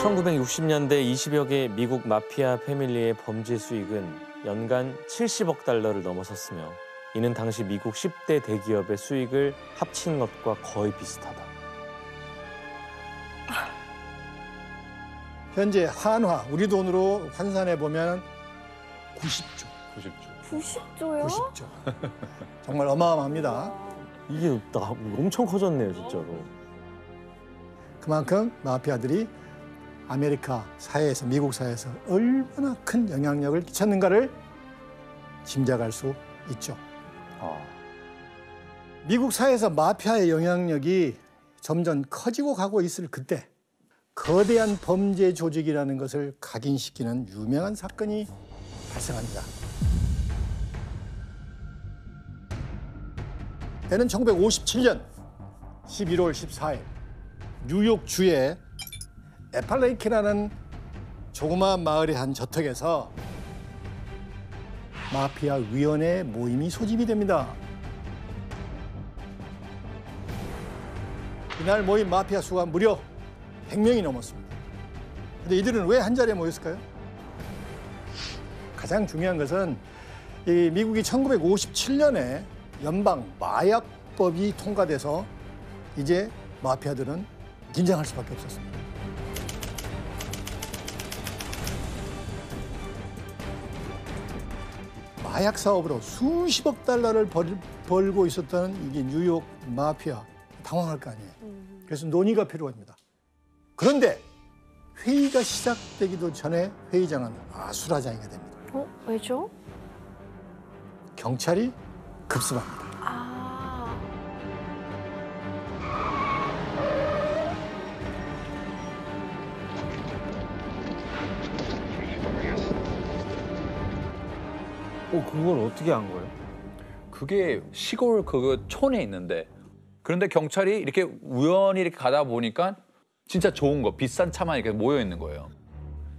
1960년대 20여 개 미국 마피아 패밀리의 범죄 수익은 연간 70억 달러를 넘어섰으며 이는 당시 미국 10대 대기업의 수익을 합친 것과 거의 비슷하다. 현재 한화, 우리 돈으로 환산해 보면 90조. 90조요? 90조. 정말 어마어마합니다. 이게 엄청 커졌네요, 진짜로. 그만큼 마피아들이 아메리카 사회에서, 미국 사회에서 얼마나 큰 영향력을 끼쳤는가를 짐작할 수 있죠. 미국 사회에서 마피아의 영향력이 점점 커지고 가고 있을 그때 거대한 범죄 조직이라는 것을 각인시키는 유명한 사건이 발생합니다. 때는 1957년 11월 14일 뉴욕주의 애팔레이키라는 조그마한 마을의 한 저택에서 마피아 위원회 모임이 소집이 됩니다. 이날 모인 마피아 수가 무려 100명이 넘었습니다. 근데 이들은 왜 한자리에 모였을까요? 가장 중요한 것은 이 미국이 1957년에 연방 마약법이 통과돼서 이제 마피아들은 긴장할 수밖에 없었습니다. 마약 사업으로 수십억 달러를 벌고 있었던 이게 뉴욕 마피아, 당황할 거 아니에요. 그래서 논의가 필요합니다. 그런데 회의가 시작되기도 전에 회의장은 아수라장이가 됩니다. 왜죠? 경찰이 급습합니다. 그걸 어떻게 한 거예요? 그게 시골 그 촌에 있는데 그런데 경찰이 이렇게 우연히 이렇게 가다 보니까 진짜 좋은 거, 비싼 차만 이렇게 모여 있는 거예요.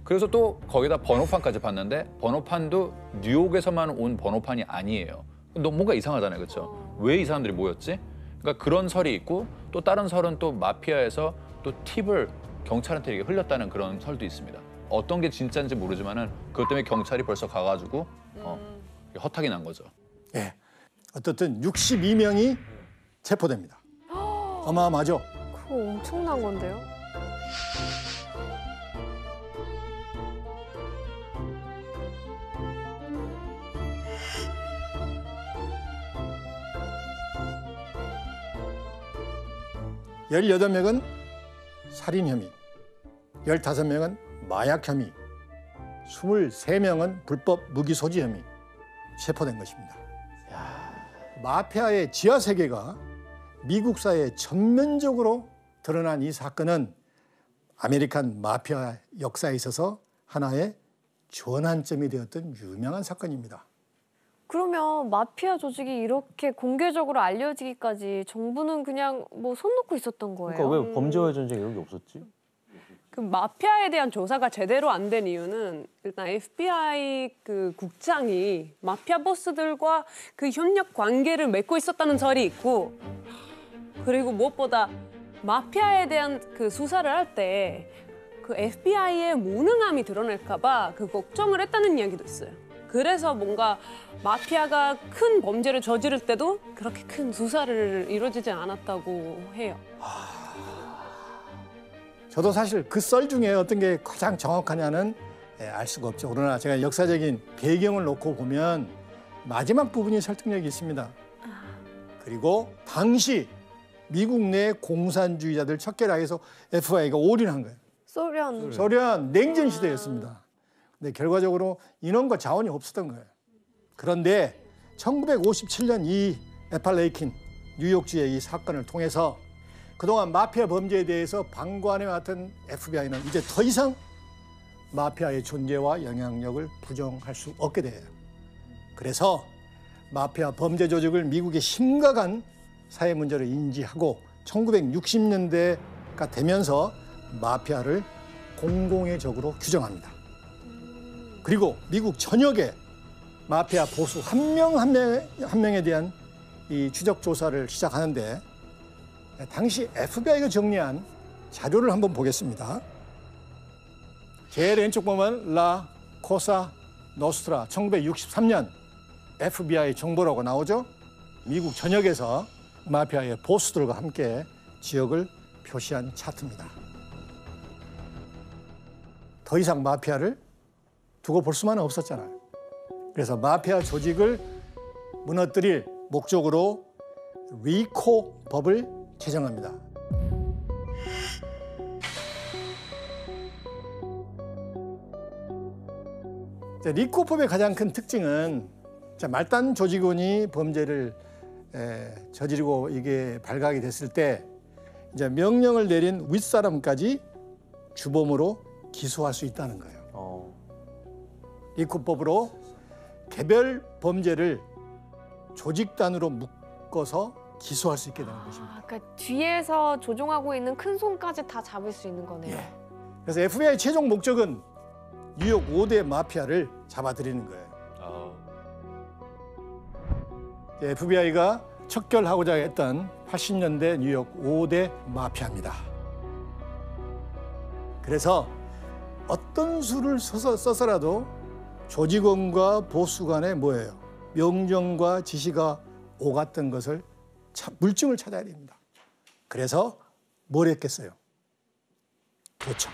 그래서 또 거기다 번호판까지 봤는데 번호판도 뉴욕에서만 온 번호판이 아니에요. 너무 뭔가 이상하잖아요, 그렇죠? 왜 이 사람들이 모였지? 그러니까 그런 설이 있고 또 다른 설은 또 마피아에서 또 팁을 경찰한테 이렇게 흘렸다는 그런 설도 있습니다. 어떤 게 진짜인지 모르지만은 그것 때문에 경찰이 벌써 가가지고 허탁이 난 거죠. 예, 어떻든 62명이 체포됩니다. 어마어마하죠? 그거 엄청난 건데요? 열여덟 명은 살인 혐의, 15명은 마약 혐의, 23명은 불법 무기 소지 혐의 체포된 것입니다. 마피아의 지하 세계가 미국 사회에 전면적으로 드러난 이 사건은 아메리칸 마피아 역사에 있어서 하나의 전환점이 되었던 유명한 사건입니다. 그러면 마피아 조직이 이렇게 공개적으로 알려지기까지 정부는 그냥 뭐 손 놓고 있었던 거예요? 그러니까 왜 범죄와의 전쟁 이런 게 없었지? 그 마피아에 대한 조사가 제대로 안 된 이유는 일단 FBI 그 국장이 마피아 보스들과 그 협력 관계를 맺고 있었다는 설이 있고, 그리고 무엇보다 마피아에 대한 그 수사를 할 때 그 FBI의 무능함이 드러날까 봐 그 걱정을 했다는 이야기도 있어요. 그래서 뭔가 마피아가 큰 범죄를 저지를 때도 그렇게 큰 수사를 이루어지지 않았다고 해요. 저도 사실 그 썰 중에 어떤 게 가장 정확하냐는 알 수가 없죠. 그러나 제가 역사적인 배경을 놓고 보면 마지막 부분이 설득력이 있습니다. 그리고 당시 미국 내 공산주의자들 척결하기 위해서 FBI가 올인한 거예요. 소련 냉전 시대였습니다. 근데 결과적으로 인원과 자원이 없었던 거예요. 그런데 1957년 이 애팔레이킨 뉴욕주의 이 사건을 통해서 그동안 마피아 범죄에 대해서 방관해왔던 FBI는 이제 더 이상 마피아의 존재와 영향력을 부정할 수 없게 돼요. 그래서 마피아 범죄 조직을 미국의 심각한 사회 문제로 인지하고 1960년대가 되면서 마피아를 공공의 적으로 규정합니다. 그리고 미국 전역에 마피아 보수 한 명 한 명에 대한 이 추적 조사를 시작하는데 당시 FBI가 정리한 자료를 한번 보겠습니다. 제일 왼쪽 보면 라 코사 노스트라 1963년 FBI 정보라고 나오죠. 미국 전역에서 마피아의 보스들과 함께 지역을 표시한 차트입니다. 더 이상 마피아를 두고 볼 수만은 없었잖아요. 그래서 마피아 조직을 무너뜨릴 목적으로 리코 법을 제정합니다. 리코 법의 가장 큰 특징은 말단 조직원이 범죄를 저지르고 이게 발각이 됐을 때 이제 명령을 내린 윗사람까지 주범으로 기소할 수 있다는 거예요. 리코법으로 개별 범죄를 조직단으로 묶어서 기소할 수 있게 되는 것입니다. 그러니까 뒤에서 조종하고 있는 큰 손까지 다 잡을 수 있는 거네요. 예. 그래서 FBI 최종 목적은 뉴욕 5대 마피아를 잡아들이는 거예요. FBI가 척결하고자 했던 80년대 뉴욕 5대 마피아입니다. 그래서 어떤 수를 써서라도 조직원과 보수 간에 뭐예요? 명령과 지시가 오갔던 것을 물증을 찾아야 됩니다. 그래서 뭘 했겠어요? 도청.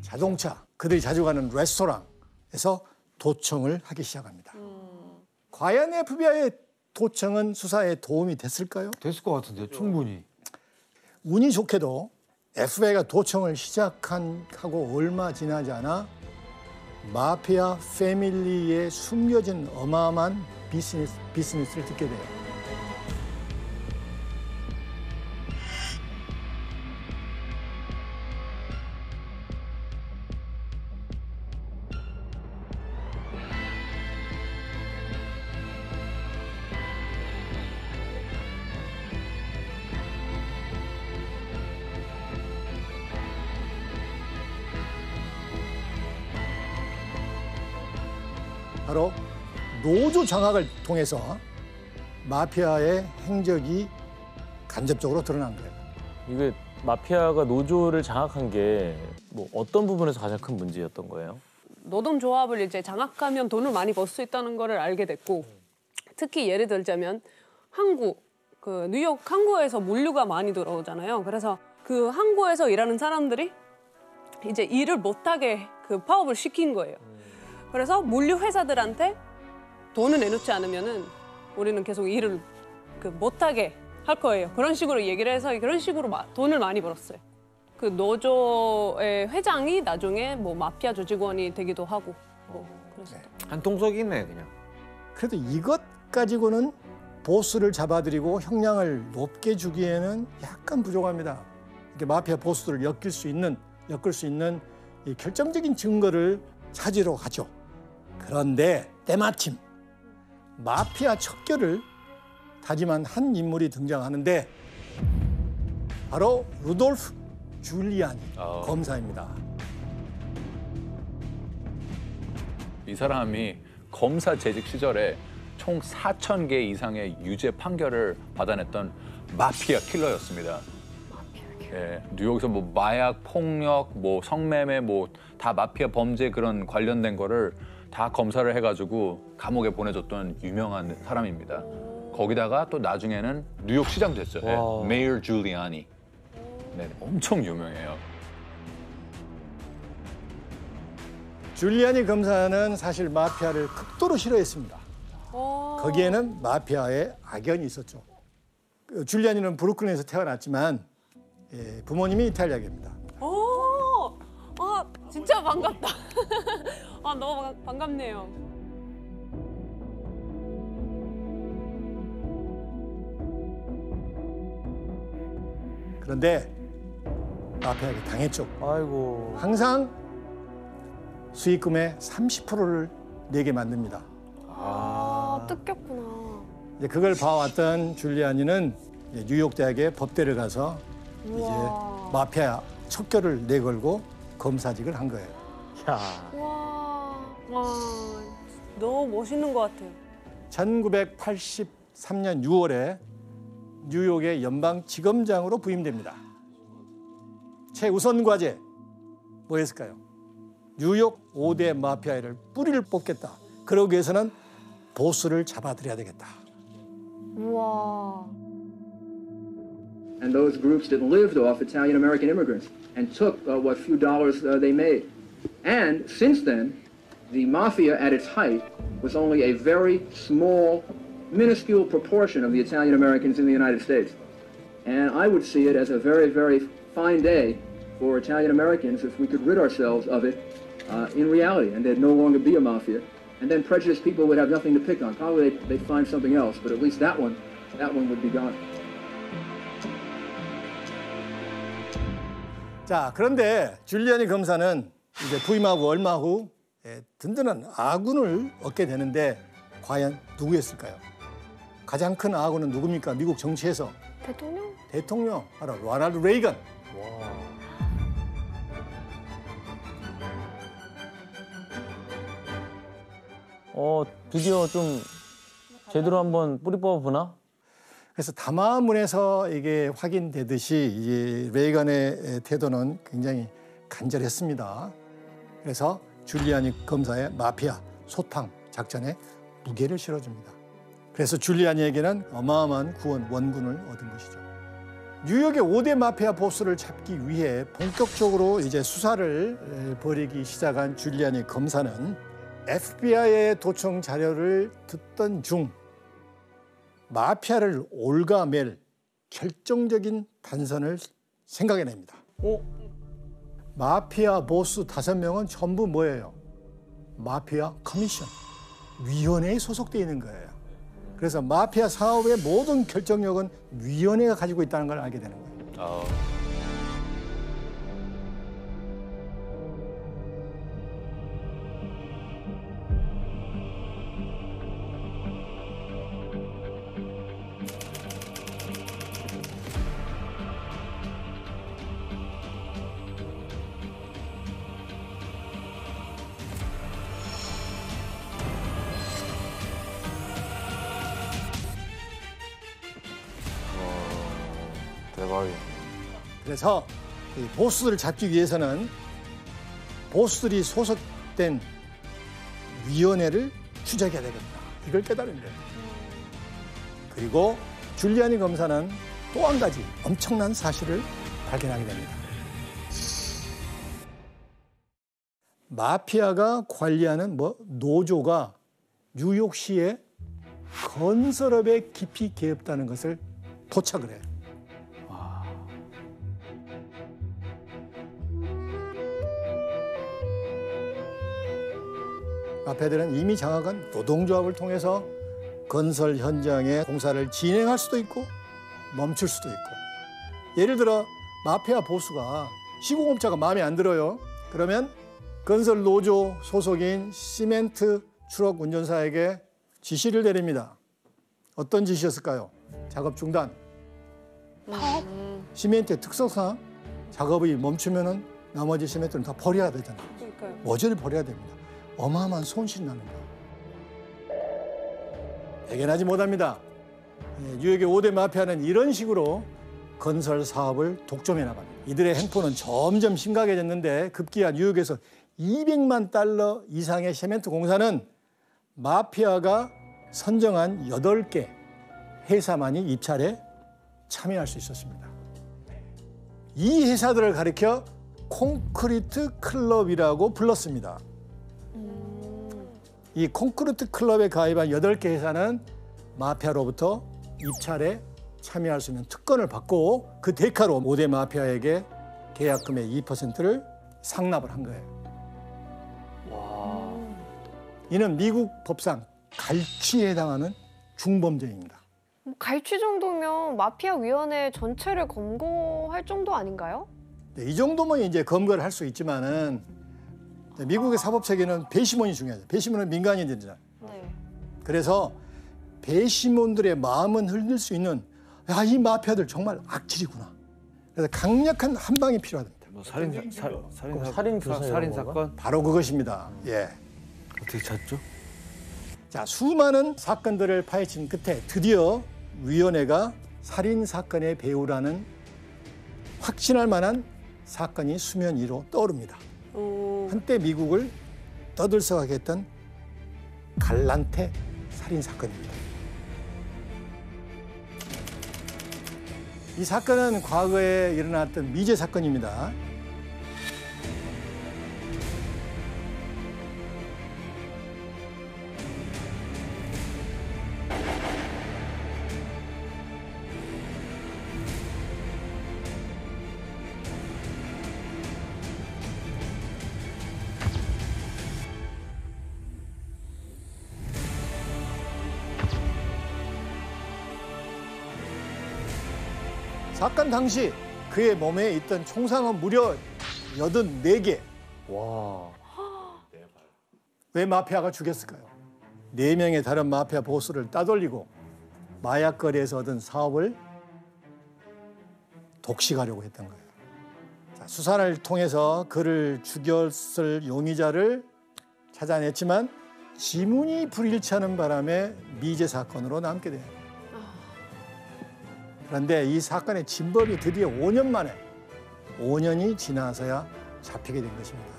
자동차, 그들이 자주 가는 레스토랑에서 도청을 하기 시작합니다. 과연 FBI의 도청은 수사에 도움이 됐을까요? 됐을 것 같은데 충분히. 운이 좋게도 FBI가 도청을 시작하고 얼마 지나지 않아 마피아 패밀리의 숨겨진 어마어마한 비즈니스를 듣게 돼요. 바로 노조 장악을 통해서 마피아의 행적이 간접적으로 드러난 거예요. 이게 마피아가 노조를 장악한 게 뭐 어떤 부분에서 가장 큰 문제였던 거예요? 노동조합을 이제 장악하면 돈을 많이 벌 수 있다는 거를 알게 됐고, 특히 예를 들자면 항구, 그 뉴욕 항구에서 물류가 많이 들어오잖아요. 그래서 그 항구에서 일하는 사람들이 이제 일을 못하게 그 파업을 시킨 거예요. 그래서 물류 회사들한테 돈을 내놓지 않으면은 우리는 계속 일을 못하게 할 거예요. 그런 식으로 얘기를 해서 그런 식으로 돈을 많이 벌었어요. 그 노조의 회장이 나중에 뭐 마피아 조직원이 되기도 하고 뭐 그랬어요. 한통속이 있네 그냥. 그래도 이것 가지고는 보스를 잡아들이고 형량을 높게 주기에는 약간 부족합니다. 이렇게 마피아 보스들을 엮을 수 있는 이 결정적인 증거를 찾으러 가죠. 그런데 때마침 마피아 척결을 다짐한 한 인물이 등장하는데 바로 루돌프 줄리아니 검사입니다. 이 사람이 검사 재직 시절에 총 4,000개 이상의 유죄 판결을 받아냈던 마피아 킬러였습니다. 예, 뉴욕에서 뭐 마약, 폭력, 뭐 성매매, 뭐 다 마피아 범죄 그런 관련된 거를 다 검사를 해가지고 감옥에 보내줬던 유명한 사람입니다. 거기다가 또 나중에는 뉴욕 시장 됐어요. 예, 메이어 줄리아니. 네, 엄청 유명해요. 줄리아니 검사는 사실 마피아를 극도로 싫어했습니다. 거기에는 마피아의 악연이 있었죠. 줄리아니는 브루클린에서 태어났지만 부모님이 이탈리아계입니다. 진짜 반갑다. 너무 반갑네요. 그런데 마피아에게 당했죠. 아이고. 항상 수익금의 30%를 내게 만듭니다. 뜯겼구나. 이제 그걸 봐왔던 줄리아니는 뉴욕 대학의 법대를 가서 이제 마피아 척결을 내걸고 검사직을 한 거예요. 야. 와. 너무 멋있는 것 같아요. 1983년 6월에 뉴욕의 연방지검장으로 부임됩니다. 최우선 과제 뭐였을까요? 뉴욕 5대 마피아를 뿌리를 뽑겠다. 그러기 위해서는 보스를 잡아들여야 되겠다. 우와. And those groups that lived off Italian American immigrants and took what few dollars they made. And since then, the mafia at its height was only a very small, minuscule proportion of the Italian Americans in the United States. And I would see it as a very, very fine day for Italian Americans if we could rid ourselves of it in reality, and there'd no longer be a mafia. And then prejudiced people would have nothing to pick on. Probably they'd find something else, but at least that one would be gone. 자, 그런데 줄리아니 검사는 이제 부임하고 얼마 후 든든한 아군을 얻게 되는데 과연 누구였을까요? 가장 큰 아군은 누굽니까? 미국 정치에서 대통령? 바로 로널드 레이건. 드디어 좀 제대로 한번 뿌리 뽑아보나? 그래서 담화문에서 이게 확인되듯이 이제 레이건의 태도는 굉장히 간절했습니다. 그래서 줄리아니 검사의 마피아 소탕 작전에 무게를 실어줍니다. 그래서 줄리아니에게는 어마어마한 구원 원군을 얻은 것이죠. 뉴욕의 5대 마피아 보스를 잡기 위해 본격적으로 이제 수사를 벌이기 시작한 줄리아니 검사는 FBI의 도청 자료를 듣던 중 마피아를 올가맬 결정적인 단선을 생각해냅니다. 마피아 보스 5명은 전부 뭐예요? 마피아 커미션, 위원회에 소속되어 있는 거예요. 그래서 마피아 사업의 모든 결정력은 위원회가 가지고 있다는 걸 알게 되는 거예요. 대박이야. 그래서 이 보스들을 잡기 위해서는 보스들이 소속된 위원회를 추적해야 되겠다. 이걸 깨달은 거예요. 그리고 줄리아니 검사는 또 한 가지 엄청난 사실을 발견하게 됩니다. 마피아가 관리하는 노조가 뉴욕시의 건설업에 깊이 개입했다는 것을 포착을 해요. 마피아들은 이미 장악한 노동조합을 통해서 건설 현장의 공사를 진행할 수도 있고 멈출 수도 있고, 예를 들어 마피아 보스가 시공업자가 마음에 안 들어요. 그러면 건설 노조 소속인 시멘트 트럭 운전사에게 지시를 내립니다. 어떤 지시였을까요? 작업 중단. 시멘트의 특성상 작업이 멈추면은 나머지 시멘트는 다 버려야 되잖아요. 그러니까요. 모조리 버려야 됩니다. 어마어마한 손실이 나는 거예요. 대견하지 못합니다. 뉴욕의 5대 마피아는 이런 식으로 건설 사업을 독점해 나갑니다. 이들의 행포는 점점 심각해졌는데 급기야 뉴욕에서 200만 달러 이상의 시멘트 공사는 마피아가 선정한 8개 회사만이 입찰에 참여할 수 있었습니다. 이 회사들을 가리켜 콘크리트 클럽이라고 불렀습니다. 이 콘크리트 클럽에 가입한 8개 회사는 마피아로부터 입찰에 참여할 수 있는 특권을 받고 그 대가로 5대 마피아에게 계약금의 2%를 상납을 한 거예요. 이는 미국 법상 갈취에 해당하는 중범죄입니다. 갈취 정도면 마피아 위원회 전체를 검거할 정도 아닌가요? 네, 이 정도면 이제 검거를 할 수 있지만은 미국의 사법 체계는 배심원이 중요하죠. 배심원은 민간인들이잖아요. 네. 그래서 배심원들의 마음은 흘릴 수 있는, 야, 이 마피아들 정말 악질이구나. 그래서 강력한 한 방이 필요하답니다. 뭐 살인 교사 살인 이런 사건 바로 그것입니다. 예. 어떻게 찾죠? 자, 수많은 사건들을 파헤친 끝에 드디어 위원회가 살인 사건의 배후라는 확신할 만한 사건이 수면 위로 떠오릅니다. 한때 미국을 떠들썩하게 했던 갈란테 살인 사건입니다. 이 사건은 과거에 일어났던 미제 사건입니다. 사건 당시 그의 몸에 있던 총상은 무려 84개. 와. 왜 마피아가 죽였을까요? 4명의 다른 마피아 보스를 따돌리고 마약거리에서 얻은 사업을 독식하려고 했던 거예요. 자, 수사를 통해서 그를 죽였을 용의자를 찾아냈지만 지문이 불일치하는 바람에 미제 사건으로 남게 돼요. 그런데 이 사건의 진범이 드디어 5년 만에 5년이 지나서야 잡히게 된 것입니다.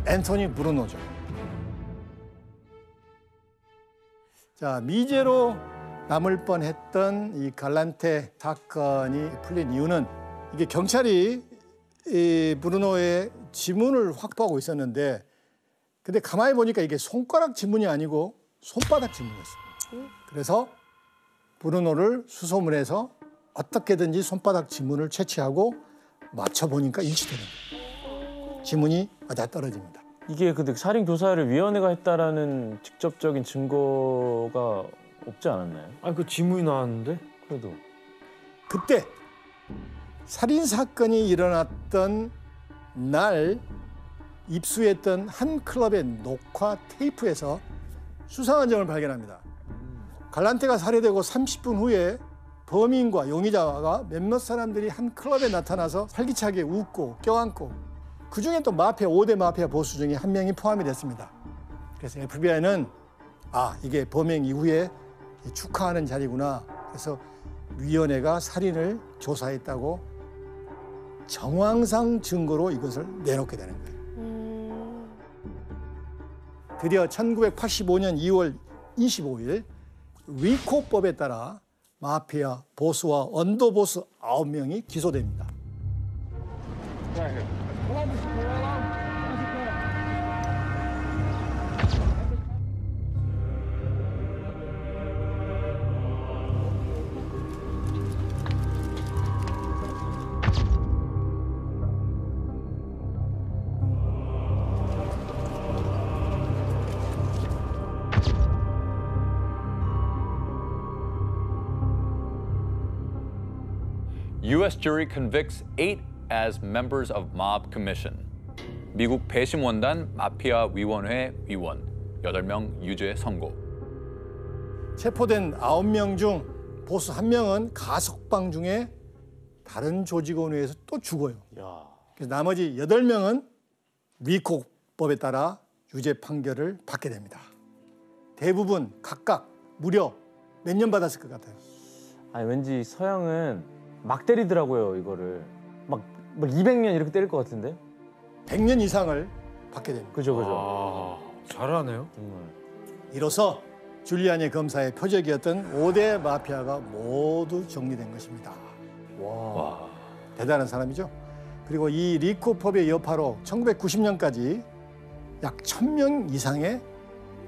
앤토니 브루노죠. 자, 미제로 남을 뻔했던 이 갈란테 사건이 풀린 이유는 이게 경찰이 이 브루노의 지문을 확보하고 있었는데 근데 가만히 보니까 이게 손가락 지문이 아니고 손바닥 지문이었어요. 그래서 브루노를 수소문해서 어떻게든지 손바닥 지문을 채취하고 맞춰보니까 일치되는 거예요. 지문이 맞아 떨어집니다. 이게 근데 살인 교사를 위원회가 했다라는 직접적인 증거가 없지 않았나요? 아니 그 지문이 나왔는데? 그래도 그때 살인 사건이 일어났던 날 입수했던 한 클럽의 녹화 테이프에서 수상한 점을 발견합니다. 갈란테가 살해되고 30분 후에 범인과 용의자가 몇몇 사람들이 한 클럽에 나타나서 활기차게 웃고 껴안고 그중에 또 마피아 5대 마피아 보스 중에 한 명이 포함이 됐습니다. 그래서 FBI는 이게 범행 이후에 축하하는 자리구나. 그래서 위원회가 살인을 조사했다고 정황상 증거로 이것을 내놓게 되는 거예요. 드디어 1985년 2월 25일 리코법에 따라 마피아 보스와 언더보스 9명이 기소됩니다. U.S. jury convicts 8 as members of mob commission. 미국 배심원단 마피아 위원회 위원 8명 유죄 선고. 체포된 9명 중 보스 1명은 가석방 중에 다른 조직원에 의해서 또 죽어요. 그래서 나머지 8명은 리코법에 따라 유죄 판결을 받게 됩니다. 대부분 각각 무려 몇 년 받았을 것 같아요? 아니 왠지 서양은 막 때리더라고요 이거를 막 200년 이렇게 때릴 것 같은데 100년 이상을 받게 됩니다. 그죠 잘하네요. 정말 이로써 줄리아니 검사의 표적이었던 5대 마피아가 모두 정리된 것입니다. 와. 대단한 사람이죠. 그리고 이 리코법의 여파로 1990년까지 약 1000명 이상의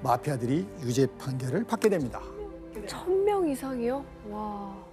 마피아들이 유죄 판결을 받게 됩니다. 1000명 이상이요? 와.